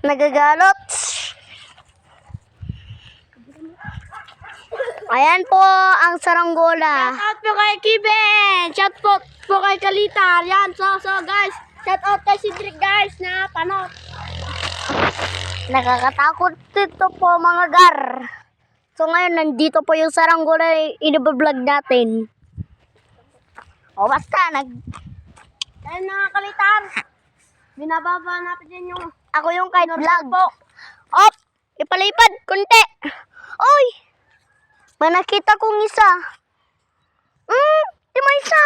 Nagagalot. Ayan po ang saranggola. Shout out po kay Kiben. Shout out po kay Kalita. Yan. So guys. Shout out kay Cedric guys na panot. Nakakatakot dito po mga gar. So ngayon nandito po yung saranggola na i-vlog natin. O basta Ayun mga Kalitan. Binababa natin yung ako yung kahit vlog. po. Op! Ipalipad kunti. Oy! May nakita kong isa. Di may isa.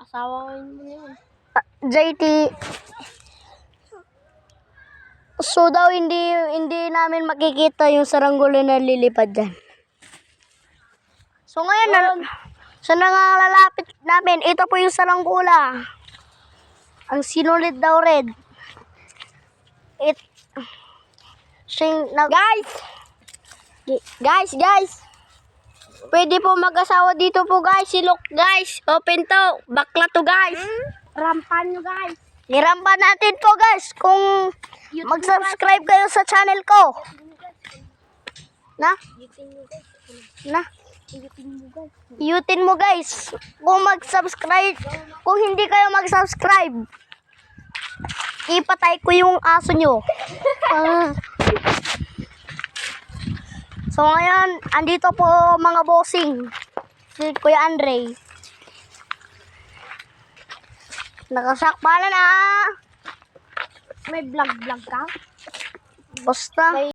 Asawa ko yun. JT. So daw hindi namin makikita yung saranggola na lilipad dyan. So ngayon, sa nangalalapit namin, ito po yung saranggola. Ang sinulid daw red. Guys. Pwede po mag-asawa dito po guys. Si Luke guys. Open to. Bakla to guys. Rampan nyo guys. Nirampan natin po guys kung mag-subscribe kayo sa channel ko. Na? Yutin mo guys. Kung mag-subscribe, kung hindi kayo mag-subscribe, ipatay ko yung aso nyo. So ngayon, andito po mga bossing. Si Kuya Andre. Nakasakpalan na. May vlog ka? Basta.